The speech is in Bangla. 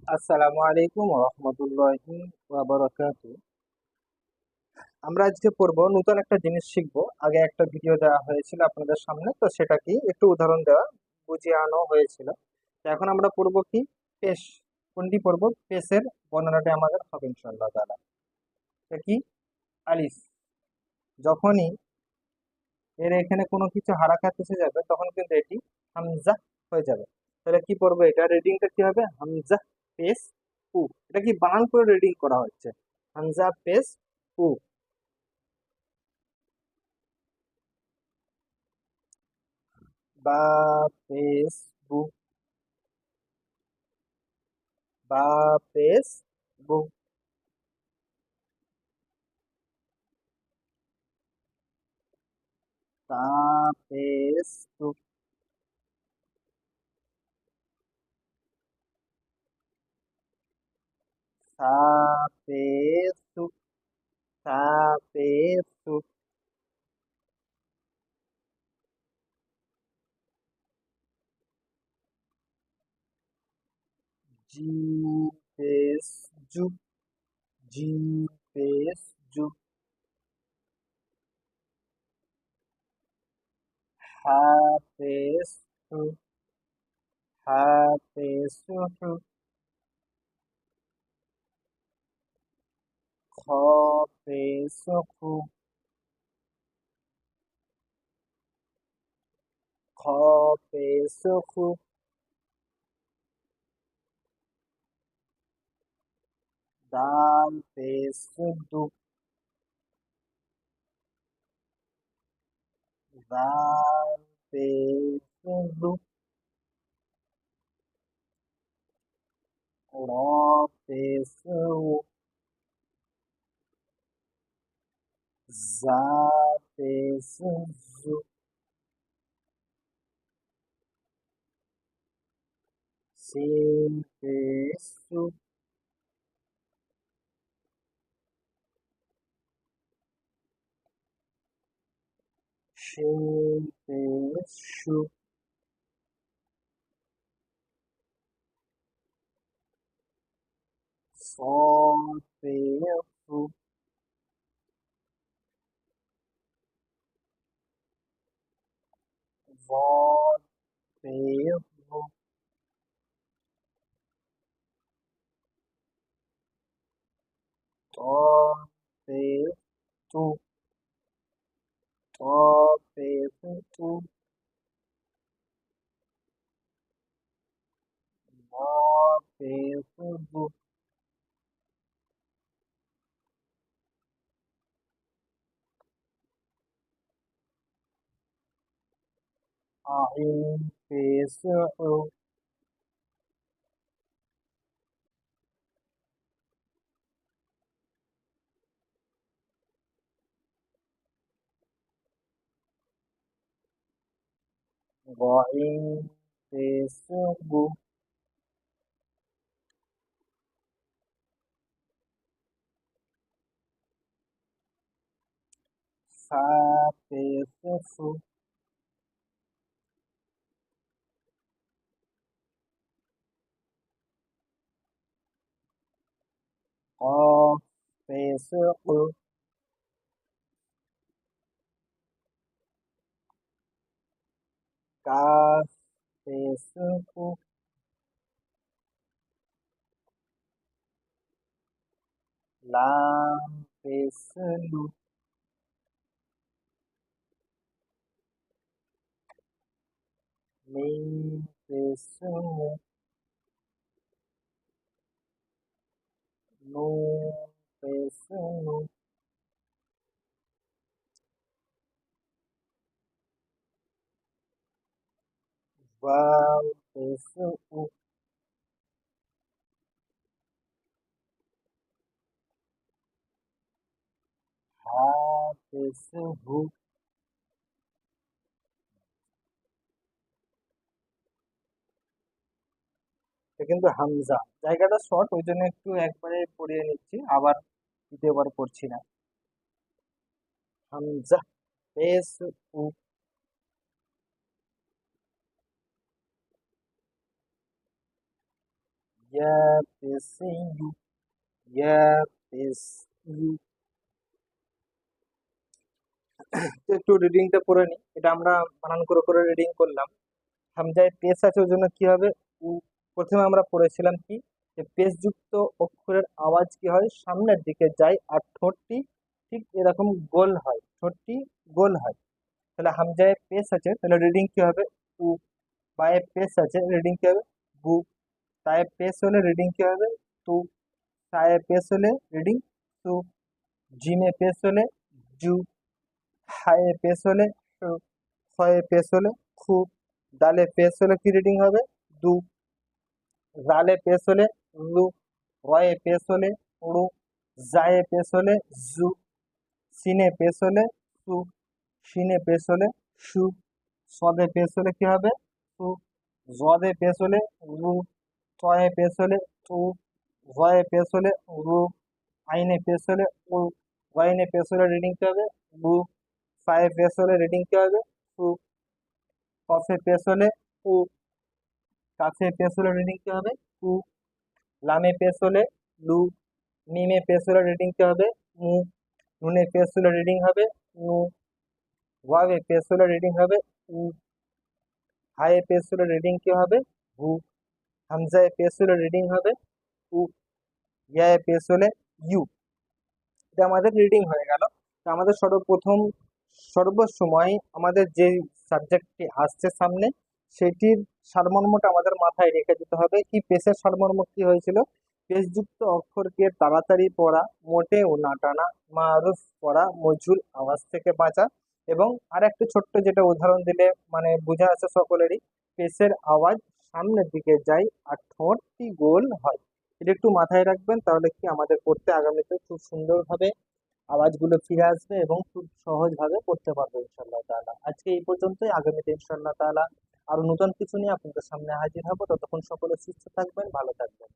আসসালামু আলাইকুম রহমতুল্লাহি ওয়া বারাকাতু। আমরা আজকে পড়বো নতুন একটা জিনিস শিখবো। আগে একটা ভিডিও দেওয়া হয়েছিল আপনাদের সামনে, তো সেটা কি একটু উদাহরণ দেওয়া বুঝিয়ে আনো হয়েছিল। তো এখন আমরা পড়বো কি পেশ। কোনটি পড়বো? পেশের বর্ণনাটা আমাদের হবে ইনশাআল্লাহ তাআলা। এটা কি? আলিফ। যখনই এর এখানে কোনো কিছু হারাকাত এসে যাবে তখন কিন্তু এটি হামজা হয়ে যাবে। তাহলে কি পড়বো? এটা রিডিংটা কি হবে? হামজা পেশ উ। এটা কি বানান করে রিডিং করা হচ্ছে? হামজা পেশ উ। বা ফেসবুক, বা ফেসবুক, তা ফেসবুক, সা ফেসবুক, সা ফেসবুক, জি ফেসবুক, জি ফেসবুক, হা ফেসবুক, হা ফেসবুক, খ ফেসবুক, খ ফেসবুক, দাল ফেসবুক, দাল ফেসবুক, র ফেসবুক, জা ফেসবুক, সিন ফেসবুক, শিন ফেসবুক, صاد فيصبح، ضاد فيصبح، طاء فيصبح، طاء فيصبح، ضاد فيصبح، عين فيصبح، غين فيصبح، فا فيصبح، قاف فيصبح، كاف فيصبح، لام فيصبح، ميم فيصبح، نون فيصبح، واو فيصبح، হা ফেসবুক। এটা কিন্তু হামজা, জায়গাটা শর্ট, ওই জন্য একটু একবারে পড়িয়ে নিচ্ছি, আবার দ্বিতীয়বার পড়ছি না। হামজা ফেসবুক, ইয়া পেশে ইউ, ইয়া পেশ ইউ। তো একটু রিডিংটা করে নি, এটা আমরা বানান করে করে রিডিং করলাম। হামজায় পেশ আছে ওই জন্য কি হবে উ। প্রথমে আমরা পড়েছিলাম কি যে পেশযুক্ত অক্ষরের আওয়াজ কি হয়, সামনের দিকে যায় আর ঠোঁটটি ঠিক এরকম গোল হয়, ঠোঁটটি গোল হয়। তাহলে হামজায় পেশ আছে, তাহলে রিডিং কি হবে উ। বায়ে পেশ আছে, রিডিং কি হবে বু। তায়ে পেশ হলে রিডিং কি হবে তু। সায়ে পেশ হলে রিডিং সু। জিমে পেশ হলে জু। হায়ে পেশ হলে সু। ছয়ে পেশ হলে খু। দালে পেশ হলে কি রিডিং হবে দু। জালে পেশ হলে রু। রয়ে পেশ হলে রু। জায়ে পেশ হলে জু। সিনে পেশ হলে সু। শিনে পেশ হলে সু। সদে পেশ হলে কি হবে সু। জদে পেশ হলে রু। টয়ে পেশ হলে টু। ভয়ে পেশ হলে রু। আইনে পেশ হলে উ। ওয়াইনে পেশ হলে রিডিং কি হবে বু। ফায়ে পেশ হলে রিডিং কি হবে সু। কফে পেশ হলে উ। কাফে পেশ হলে রিডিং কি হবে উ। লামে পেশ হলে লু। মিমে পেশ হলে রিডিং কি হবে মু। নুনে পেশ হলে রিডিং হবে নু। ওয়াবে পেশ হলে রিডিং হবে উ। হায়ে পেশ হলে রিডিং কি হবে হু। হামজায় পেশ হলে রিডিং হবে উ। ইয়ায় পেশ হলে ইউ। এটা আমাদের রিডিং হয়ে গেল। তো আমাদের সর্বপ্রথম সর্বসময় আমাদের যে সাবজেক্টটি আসছে সামনে, সেটির সারমর্মটা আমাদের মাথায় রেখে দিতে হবে। কি পেশের সারমর্ম কি হয়েছিল, পেশযুক্ত অক্ষরকে তাড়াতাড়ি পড়া, মোটেও না টানা, মারুফ পড়া, মজহুল আওয়াজ থেকে বাঁচা। এবং আর একটা ছোট্ট যেটা উদাহরণ দিলে মানে বোঝা আছে সকলেরই, পেশের আওয়াজ সামনের দিকে যায় আর ঠোঁটটি গোল হয়। এটা একটু মাথায় রাখবেন, তাহলে কি আমাদের পড়তে আগামীতে খুব সুন্দরভাবে আওয়াজগুলো ফিরে আসবে এবং খুব সহজভাবে পড়তে পারবো ইনশাল্লাহ তাআলা। আজকে এই পর্যন্তই, আগামীতে ইনশাল্লাহ তাআলা আরো নতুন কিছু নিয়ে আপনাদের সামনে হাজির হবো। ততক্ষণ সকলে সুস্থ থাকবেন, ভালো থাকবেন।